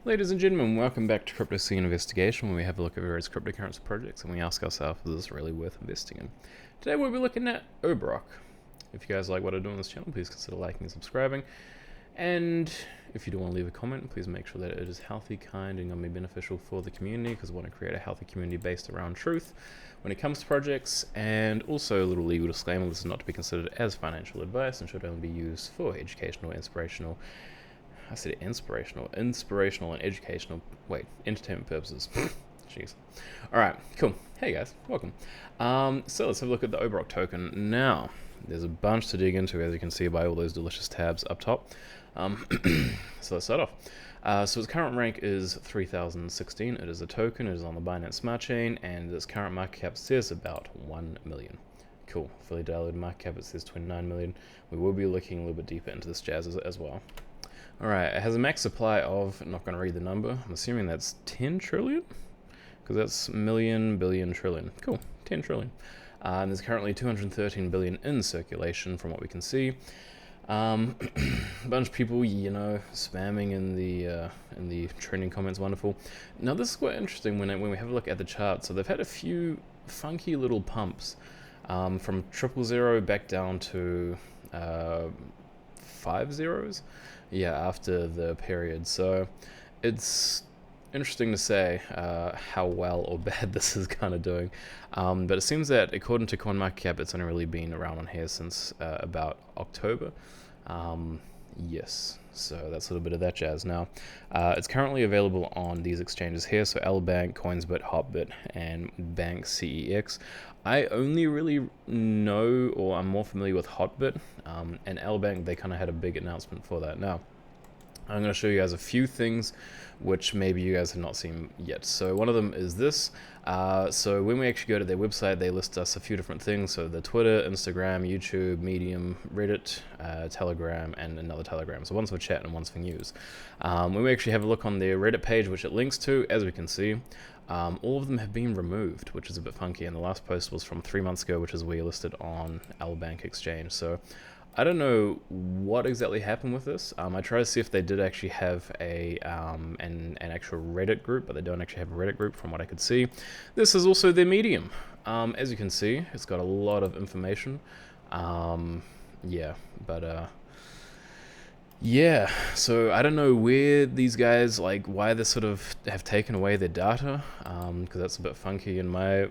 Ladies and gentlemen, welcome back to Crypto Scene Investigation, where we have a look at various cryptocurrency projects and we ask ourselves, is this really worth investing in? Today we'll be looking at Obrok. If you guys like what I do on this channel, please consider liking and subscribing. And if you do want to leave a comment, please make sure that it is healthy, kind, and going to be beneficial for the community, because I want to create a healthy community based around truth when it comes to projects. And also a little legal disclaimer, this is not to be considered as financial advice and should only be used for educational, inspirational, I said inspirational and educational, entertainment purposes. Jeez. Alright, cool. Hey guys, welcome. So let's have a look at the Obrok token. Now, there's a bunch to dig into, as you can see by all those delicious tabs up top. So let's start off. So its current rank is 3016. It is a token, it is on the Binance smartchain, and its current market cap says about 1 million. Cool. Fully diluted market cap, it says 29 million. We will be looking a little bit deeper into this jazz as well. Alright, it has a max supply of, I'm not going to read the number, I'm assuming that's 10 trillion? Because that's million, billion, trillion. Cool, 10 trillion. And there's currently 213 billion in circulation from what we can see. A bunch of people, spamming in the trending comments, wonderful. Now this is quite interesting when we have a look at the chart. So they've had a few funky little pumps from 000 back down to 5 zeros. Yeah, after the period. So it's interesting to say how well or bad this is kind of doing. But it seems that according to coinmarketcap, it's only really been around on here since about October. Yes, so that's a little bit of that jazz. Now, it's currently available on these exchanges here, so LBank, Coinsbit, Hotbit, and Bank CEX. I only really know, or I'm more familiar with Hotbit, and LBank, they kind of had a big announcement for that. Now, I'm going to show you guys a few things which maybe you guys have not seen yet. So one of them is this. So when we actually go to their website, they list us a few different things. So the Twitter, Instagram, YouTube, Medium, Reddit, Telegram, and another Telegram. So one's for chat and one's for news. When we actually have a look on their Reddit page, which it links to, as we can see, all of them have been removed, which is a bit funky. And the last post was from 3 months ago, which is where you listed on LBank Exchange. So I don't know what exactly happened with this. I tried to see if they did actually have an actual Reddit group, but they don't actually have a Reddit group from what I could see. This is also their Medium. As you can see, it's got a lot of information. Yeah, so I don't know where these guys, why they sort of have taken away their data, because that's a bit funky in my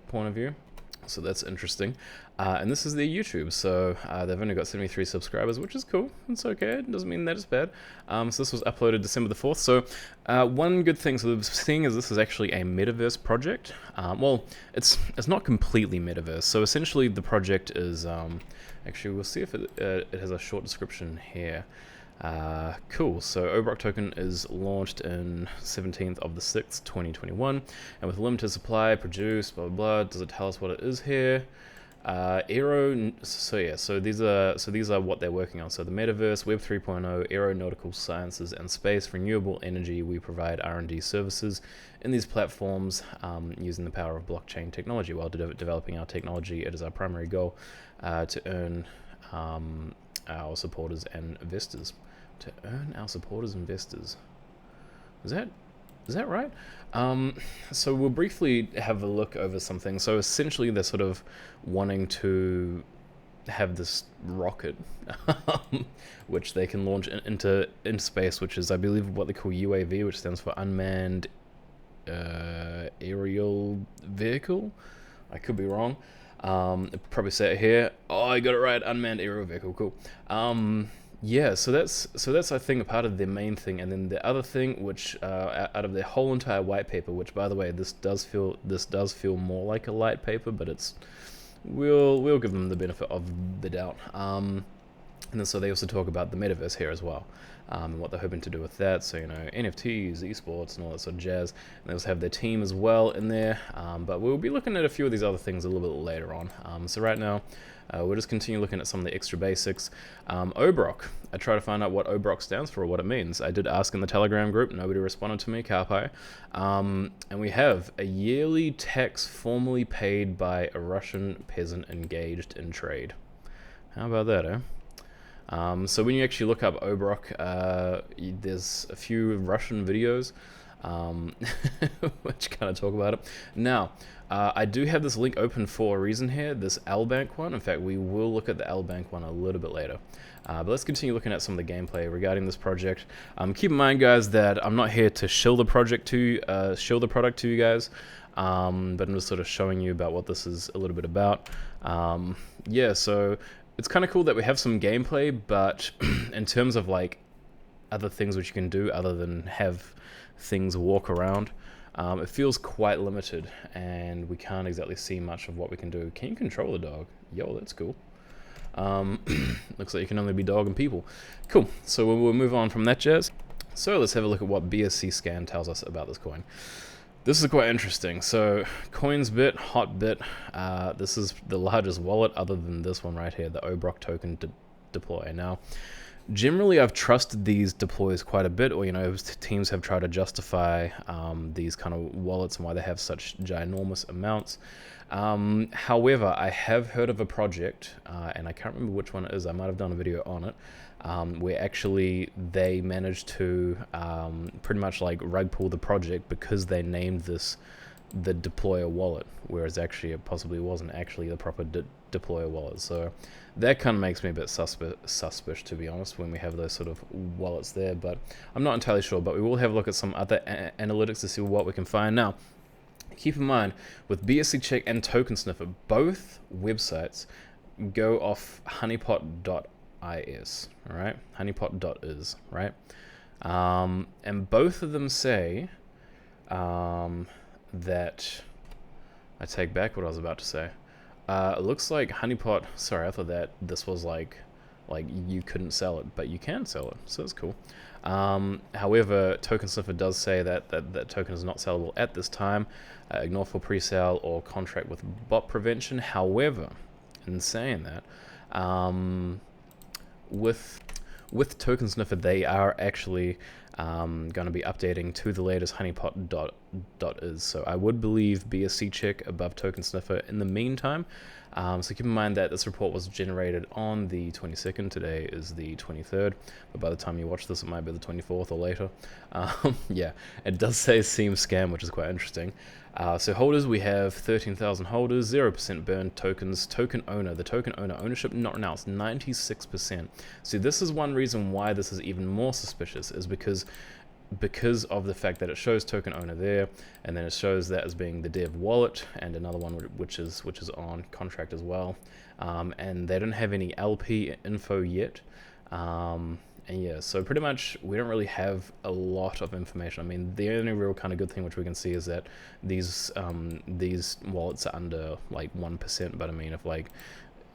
point of view. So that's interesting. And this is their YouTube. So they've only got 73 subscribers, which is cool. It's okay. It doesn't mean that it's bad. So this was uploaded December the 4th. So one good thing, so the thing is this is actually a metaverse project. Well, it's not completely metaverse. So essentially the project is, actually we'll see if it has a short description here. Cool, so Obrok token is launched in 17th of the 6th, 2021, and with limited supply, produced, blah, blah, blah. Does it tell us what it is here? Aero, so these are what they're working on. So the metaverse, Web 3.0, aeronautical sciences and space, renewable energy. We provide R&D services in these platforms using the power of blockchain technology. While developing our technology, it is our primary goal to earn our supporters and investors. To earn our supporters and investors. Is that right? So we'll briefly have a look over something. So essentially they're sort of wanting to have this rocket which they can launch into space, which is, I believe, what they call UAV, which stands for unmanned aerial vehicle. I could be wrong. Probably say it here. Oh, I got it right. Unmanned aerial vehicle. Cool. Yeah, so that's I think a part of their main thing, and then the other thing, which out of their whole entire white paper, which by the way, this does feel more like a light paper, but we'll give them the benefit of the doubt. And then so they also talk about the metaverse here as well, and what they're hoping to do with that. So NFTs, esports, and all that sort of jazz. And they also have their team as well in there. But we'll be looking at a few of these other things a little bit later on. So right now, we'll just continue looking at some of the extra basics. Obrok. I try to find out what Obrok stands for or what it means. I did ask in the Telegram group. Nobody responded to me. Carpi. And we have a yearly tax formally paid by a Russian peasant engaged in trade. How about that, eh? So when you actually look up Obrok, there's a few Russian videos which kind of talk about it. Now, I do have this link open for a reason here, this L-Bank one. In fact, we will look at the L-Bank one a little bit later. But let's continue looking at some of the gameplay regarding this project. Keep in mind, guys, that I'm not here to shill the product to you guys, but I'm just sort of showing you about what this is a little bit about. Yeah, so it's kind of cool that we have some gameplay, but in terms of like other things which you can do other than have things walk around, it feels quite limited, and we can't exactly see much of what we can do. Can you control the dog? Yo, that's cool. Looks like you can only be dog and people. Cool, so we'll move on from that jazz. So let's have a look at what BSC Scan tells us about this coin. This is quite interesting. So coinsbit, hotbit, this is the largest wallet other than this one right here, the Obrok token deploy. Now, generally I've trusted these deploys quite a bit, or teams have tried to justify these kind of wallets and why they have such ginormous amounts. However, I have heard of a project, and I can't remember which one it is, I might have done a video on it, where actually they managed to pretty much like rug pull the project because they named this the deployer wallet, whereas actually it possibly wasn't actually the proper deployer wallet. So that kind of makes me a bit suspicious, to be honest, when we have those sort of wallets there, but I'm not entirely sure. But we will have a look at some other analytics to see what we can find. Now, keep in mind, with bscheck and tokensniffer, both websites go off honeypot.is, all right? Honeypot.is, right? And both of them say that, I take back what I was about to say. It looks like honeypot, sorry, I thought that this was like you couldn't sell it, but you can sell it, so that's cool. However, tokensniffer does say that that token is not sellable at this time. Ignore for pre-sale or contract with bot prevention. However, in saying that, with tokensniffer, they are actually going to be updating to the latest honeypot.is. So I would believe BSCcheck above tokensniffer in the meantime. So keep in mind that this report was generated on the 22nd. Today is the 23rd, but by the time you watch this, it might be the 24th or later. Yeah, it does say seam scam, which is quite interesting. So holders, we have 13,000 holders, 0% burned tokens. Token owner, the token owner ownership not announced, 96%. So this is one reason why this is even more suspicious, is because of the fact that it shows token owner there, and then it shows that as being the dev wallet, and another one which is on contract as well, and they don't have any LP info yet. And yeah, so pretty much we don't really have a lot of information. I mean, the only real kind of good thing which we can see is that these wallets are under like 1%, but I mean, if like,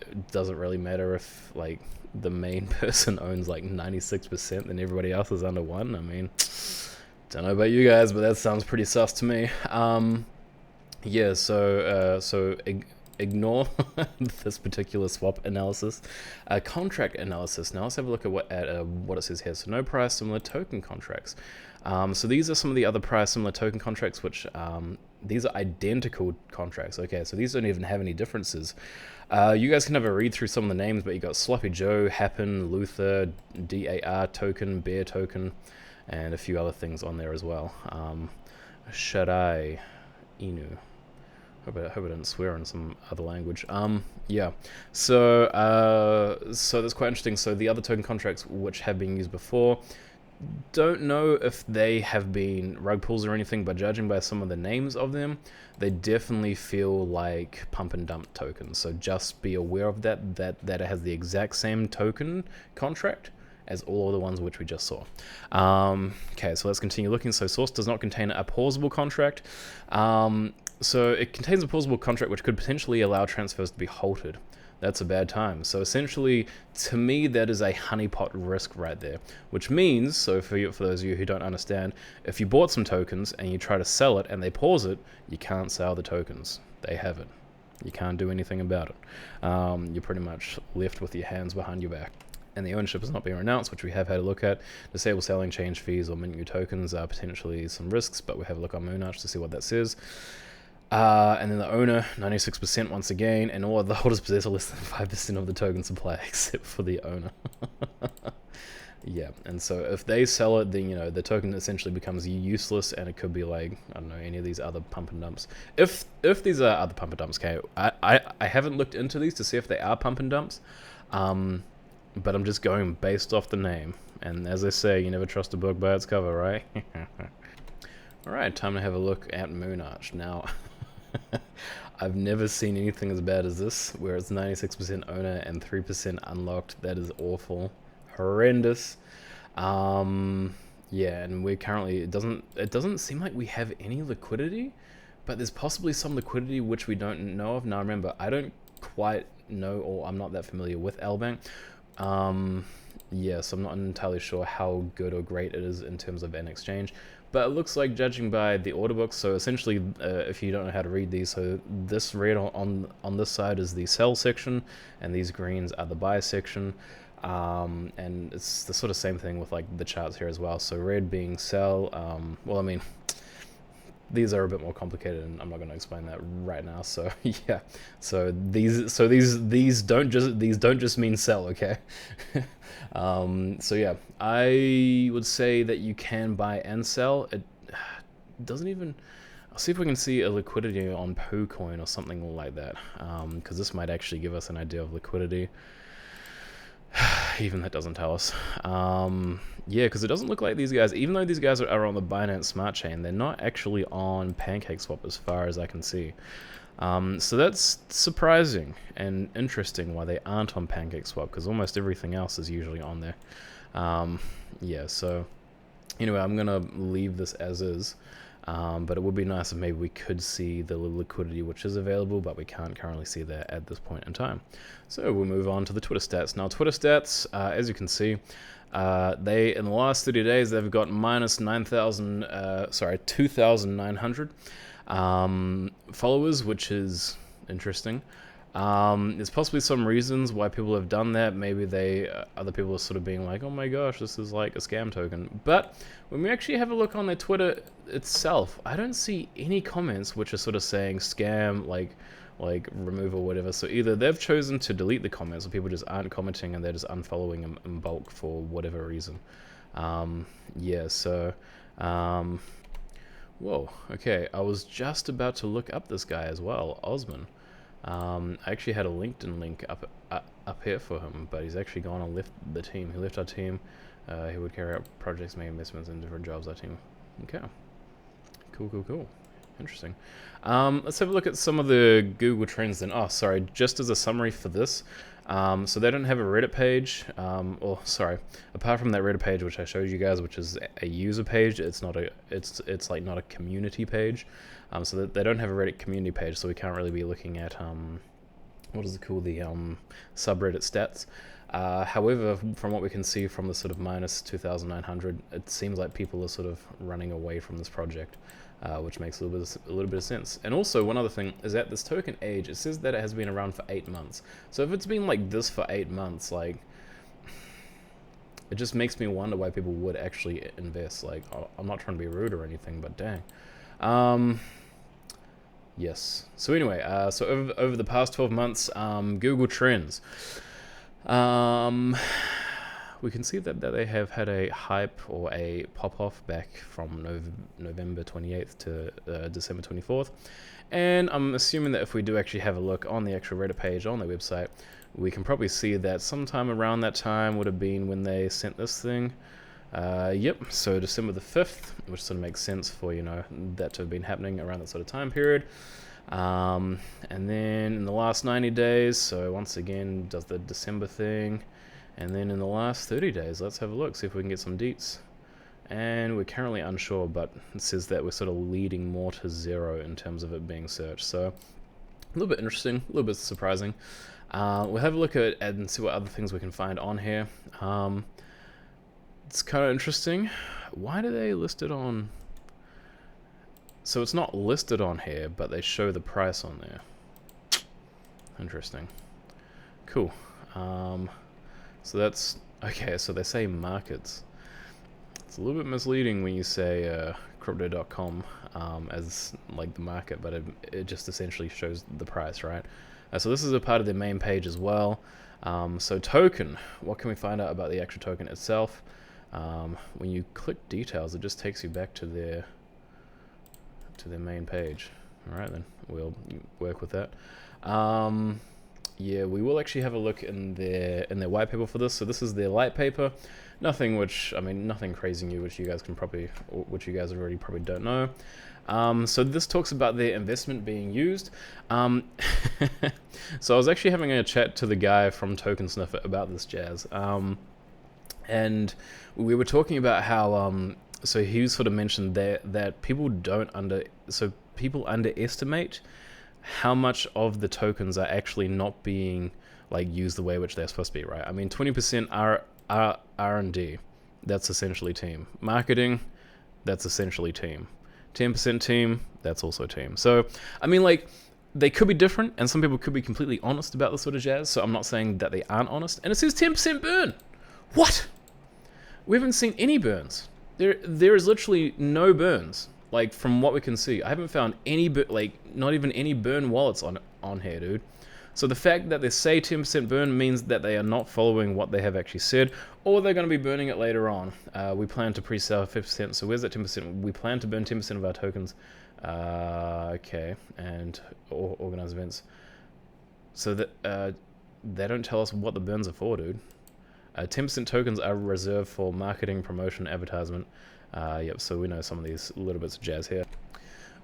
it doesn't really matter if like the main person owns like 96%, then everybody else is under 1. I mean, don't know about you guys, but that sounds pretty sus to me. Yeah, so ignore this particular swap analysis. Contract analysis. Now let's have a look at what it says here. So no price similar token contracts. So these are some of the other price similar token contracts, which these are identical contracts. Okay, so these don't even have any differences. You guys can have a read through some of the names, but you got Sloppy Joe, Happen, Luther, DAR token, Bear token, and a few other things on there as well. Shadai, Inu. Hope I didn't swear in some other language. Yeah. So that's quite interesting. So the other token contracts which have been used before, don't know if they have been rug pulls or anything, but judging by some of the names of them, they definitely feel like pump and dump tokens. So just be aware of that it has the exact same token contract as all of the ones which we just saw. Okay, so let's continue looking. So source does not contain a pausable contract. So it contains a pausable contract which could potentially allow transfers to be halted. That's a bad time. So essentially, to me, that is a honeypot risk right there, which means, so for those of you who don't understand, if you bought some tokens and you try to sell it and they pause it, you can't sell the tokens. They have it. You can't do anything about it. You're pretty much left with your hands behind your back. And the ownership has not been renounced, which we have had a look at. Disable selling, change fees, or mint new tokens are potentially some risks, but we have a look on Moonarch to see what that says. And then the owner, 96% once again, and all of the holders possess less than 5% of the token supply, except for the owner. Yeah, and so if they sell it, then, you know, the token essentially becomes useless, and it could be like, I don't know, any of these other pump and dumps. If these are other pump and dumps, okay, I haven't looked into these to see if they are pump and dumps, but I'm just going based off the name. And as they say, you never trust a book by its cover, right? Alright, time to have a look at Moonarch. Now, I've never seen anything as bad as this, where it's 96% owner and 3% unlocked. That is awful. Horrendous. Yeah, and we're currently, it doesn't seem like we have any liquidity, but there's possibly some liquidity which we don't know of. Now remember, I don't quite know, or I'm not that familiar with Lbank. Yeah, so I'm not entirely sure how good or great it is in terms of an exchange, but it looks like, judging by the order books, so essentially, if you don't know how to read these, so this red on this side is the sell section, and these greens are the buy section, and it's the sort of same thing with like the charts here as well. So red being sell, well, I mean, these are a bit more complicated, and I'm not going to explain that right now. So yeah, so these don't just mean sell, okay? So yeah, I would say that you can buy and sell. It doesn't even. I'll see if we can see a liquidity on kucoin or something like that, because this might actually give us an idea of liquidity. Even that doesn't tell us. Yeah, because it doesn't look like these guys, even though these guys are on the Binance smartchain, they're not actually on pancakeswap as far as I can see. So that's surprising and interesting why they aren't on pancakeswap, because almost everything else is usually on there. Yeah, so anyway, I'm going to leave this as is. But it would be nice if maybe we could see the liquidity which is available, but we can't currently see that at this point in time. So we'll move on to the Twitter stats. Now, Twitter stats, as you can see, they, in the last 30 days, they've got minus 2,900 followers, which is interesting. There's possibly some reasons why people have done that. Maybe other people are sort of being like, oh my gosh, this is like a scam token. But when we actually have a look on their Twitter itself, I don't see any comments which are sort of saying scam, like remove or whatever. So either they've chosen to delete the comments, or people just aren't commenting and they're just unfollowing them in bulk for whatever reason. Yeah, so, whoa, okay, I was just about to look up this guy as well, Osman. I actually had a LinkedIn link up here for him, but he's actually gone and left the team. He left our team. He would carry out projects, make investments in different jobs. Our team. Okay. Cool. Interesting. Let's have a look at some of the Google Trends then. Oh, sorry. Just as a summary for this, so they don't have a Reddit page. Or sorry, apart from that Reddit page which I showed you guys, which is a user page. It's not a. It's like not a community page. So that they don't have a Reddit community page, so we can't really be looking at what is it called, the subredditstats. However, from what we can see from the sort of minus 2,900, it seems like people are sort of running away from this project, which makes a little bit of sense. And also, one other thing is that this token age, it says that it has been around for 8 months. So if it's been like this for 8 months, like, it just makes me wonder why people would actually invest. Like, I'm not trying to be rude or anything, but dang. Yes. So anyway, so over the past 12 months, Google Trends. We can see that they have had a hype or a pop-off back from November 28th to December 24th. And I'm assuming that if we do actually have a look on the actual Reddit page on their website, we can probably see that sometime around that time would have been when they sent this thing. Yep, so December the 5th, which sort of makes sense for, you know, that to have been happening around that sort of time period. And then in the last 90 days, so once again, does the December thing. And then in the last 30 days, let's have a look, see if we can get some deets. And we're currently unsure, but it says that we're sort of leading more to 0 in terms of it being searched. So a little bit interesting, a little bit surprising. We'll have a look at and see what other things we can find on here. It's kind of interesting. Why do they list it on? So it's not listed on here, but they show the price on there. Interesting. Cool. So that's okay. So they say markets. It's a little bit misleading when you say crypto.com as like the market, but it just essentially shows the price, right? So this is a part of their main page as well. So token, what can we find out about the actual token itself? When you click details, it just takes you back to their main page. All right, then we'll work with that. Yeah, we will actually have a look in their white paper for this. So this is their light paper. Nothing crazy new, which you guys already probably don't know. So this talks about their investment being used. So I was actually having a chat to the guy from tokensniffer about this jazz. And we were talking about how so he sort of mentioned that people underestimate how much of the tokens are actually not being like used the way which they're supposed to be, right? I mean, 20% are R&D, that's essentially team. Marketing, that's essentially team. 10% team, that's also team. So, I mean, like, they could be different, and some people could be completely honest about this sort of jazz, so I'm not saying that they aren't honest. And it says 10% burn. What? We haven't seen any burns. There is literally no burns. Like, from what we can see, I haven't found any, not even any burn wallets on here, dude. So the fact that they say 10% burn means that they are not following what they have actually said, or they're going to be burning it later on. We plan to pre-sell 50%, so where's that 10%? We plan to burn 10% of our tokens. Okay, and organize events. So that they don't tell us what the burns are for, dude. 10% tokens are reserved for marketing, promotion, advertisement. Yep, so we know some of these little bits of jazz here.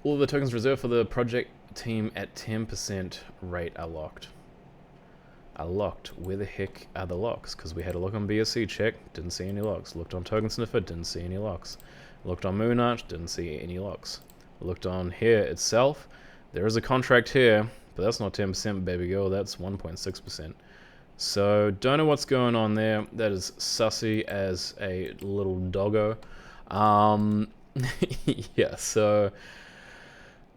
All of the tokens reserved for the project team at 10% rate are locked. Where the heck are the locks? Because we had a look on BSC, check, didn't see any locks. Looked on tokensniffer, didn't see any locks. Looked on Moonarch, didn't see any locks. Looked on here itself, there is a contract here, but that's not 10%, baby girl, that's 1.6%. So, don't know what's going on there. That is sussy as a little doggo. Yeah, so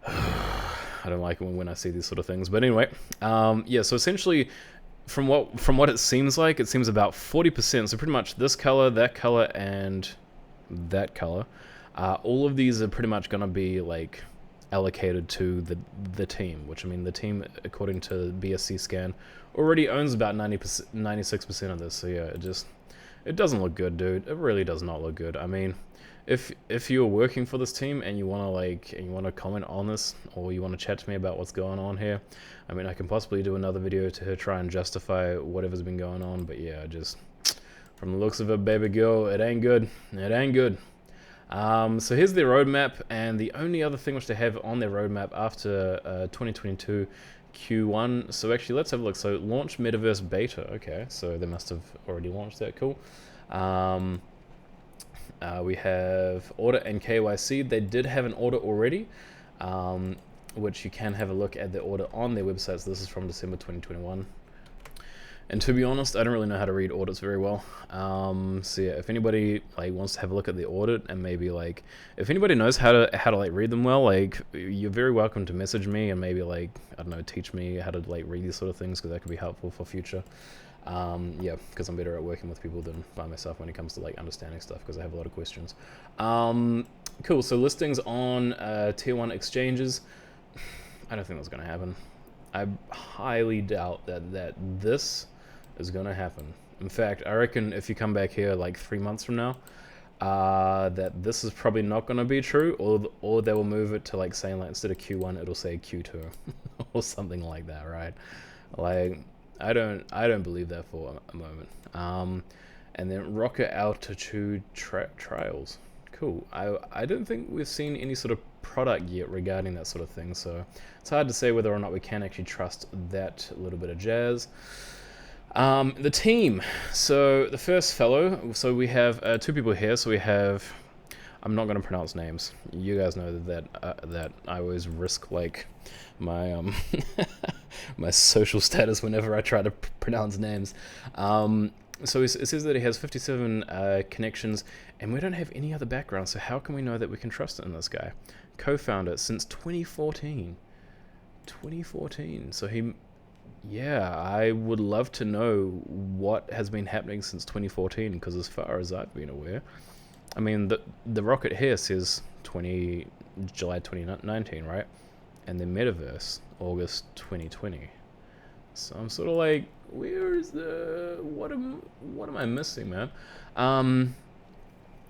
I don't like it when I see these sort of things, but anyway, yeah, so essentially from what it seems like, it seems about 40%, so pretty much this color, that color, and that color, all of these are pretty much going to be like allocated to the team, which, I mean, the team, according to BSC Scan, already owns about 96% of this, so yeah, it doesn't look good, dude. It really does not look good. I mean, if you're working for this team and you want to comment on this, or you want to chat to me about what's going on here, I mean, I can possibly do another video to try and justify whatever's been going on, but yeah, just from the looks of it, baby girl, it ain't good. It ain't good. So here's their roadmap, and the only other thing which they have on their roadmap after 2022 Q1. So actually, let's have a look. So launch metaverse beta. Okay, so they must have already launched that. Cool. We have audit and KYC. They did have an audit already, which you can have a look at the audit on their website. So this is from December 2021. And to be honest, I don't really know how to read audits very well. So yeah, if anybody like wants to have a look at the audit, and maybe like if anybody knows how to like read them well, like you're very welcome to message me and maybe like, I don't know, teach me how to like read these sort of things, because that could be helpful for future. Yeah, because I'm better at working with people than by myself when it comes to like understanding stuff, because I have a lot of questions. Cool. So listings on tier 1 exchanges. I don't think that's going to happen. I highly doubt that this is going to happen. In fact, I reckon if you come back here like 3 months from now, that this is probably not going to be true, or they will move it to like saying, like, instead of Q1 it'll say Q2 or something like that, right? Like, I don't believe that for a moment. And then rocket altitude trials. Cool. I don't think we've seen any sort of product yet regarding that sort of thing, so it's hard to say whether or not we can actually trust that little bit of jazz. The team. So the first fellow, so we have 2 people here. So we have, I'm not going to pronounce names. You guys know that I always risk like my my social status whenever I try to pronounce names. So it says that he has 57 connections, and we don't have any other background, so how can we know that we can trust in this guy? Co-founder since 2014. 2014. So he, yeah, I would love to know what has been happening since 2014, because as far as I've been aware, I mean, the rocket here says July 2019, right? And the metaverse, August 2020. So I'm sort of like, where is what am I missing, man?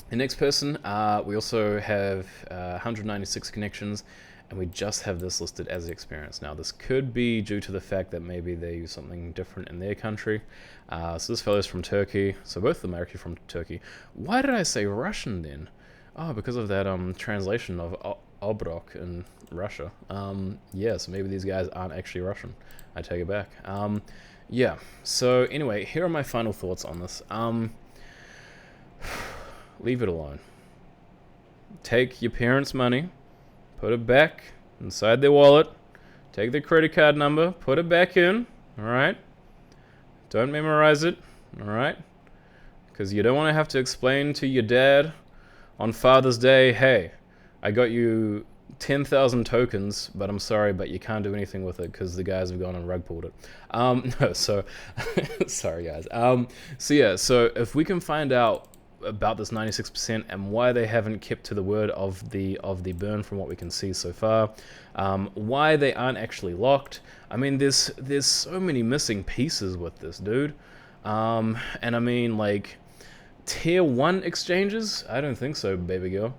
The next person, we also have 196 connections, and we just have this listed as the experience. Now, this could be due to the fact that maybe they use something different in their country. So this fellow's from Turkey, so both of them are actually from Turkey. Why did I say Russian then? Oh, because of that translation of Obrok in Russia. Yeah, so maybe these guys aren't actually Russian. I take it back. Yeah, so anyway, here are my final thoughts on this. Leave it alone. Take your parents' money, put it back inside their wallet, take their credit card number, put it back in, alright? Don't memorize it, alright? Because you don't want to have to explain to your dad on Father's Day, hey, I got you 10,000 tokens, but I'm sorry, but you can't do anything with it because the guys have gone and rug-pulled it. No, so, sorry guys. So yeah, so if we can find out about this 96% and why they haven't kept to the word of the burn from what we can see so far, why they aren't actually locked. I mean, there's so many missing pieces with this, dude. And I mean, like, tier 1 exchanges? I don't think so, baby girl.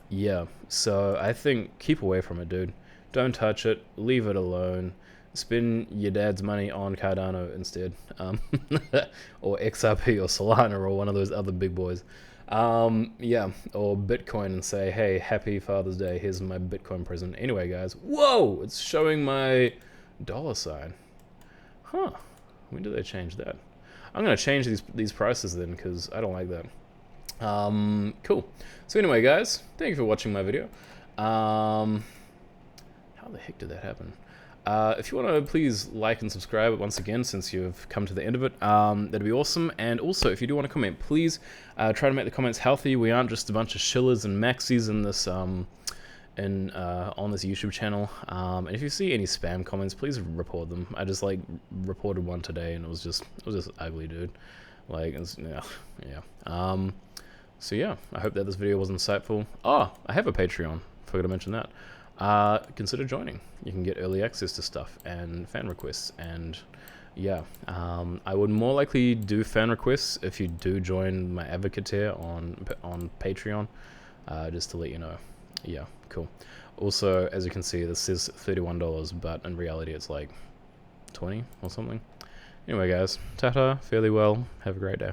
Yeah, so I think keep away from it, dude. Don't touch it, leave it alone. Spend your dad's money on Cardano instead, or XRP or Solana or one of those other big boys. Yeah, or Bitcoin and say, hey, happy Father's Day, here's my Bitcoin present. Anyway, guys, whoa, it's showing my $sign. Huh, when do they change that? I'm going to change these prices then, because I don't like that. Cool. So anyway, guys, thank you for watching my video. How the heck did that happen? If you want to please like and subscribe once again, since you've come to the end of it, that'd be awesome. And also, if you do want to comment, please try to make the comments healthy. We aren't just a bunch of shillers and maxis in this on this YouTube channel. And if you see any spam comments, please report them. I just reported one today, and it was just ugly, dude. Like, yeah. So yeah, I hope that this video was insightful. Oh, I have a Patreon. Forgot to mention that. Consider joining. You can get early access to stuff and fan requests, and yeah, I would more likely do fan requests if you do join my advocate tier on Patreon, just to let you know. Yeah, cool. Also, as you can see, this says $31, but in reality it's like 20 or something. Anyway, guys, ta-ta, fairly well, have a great day.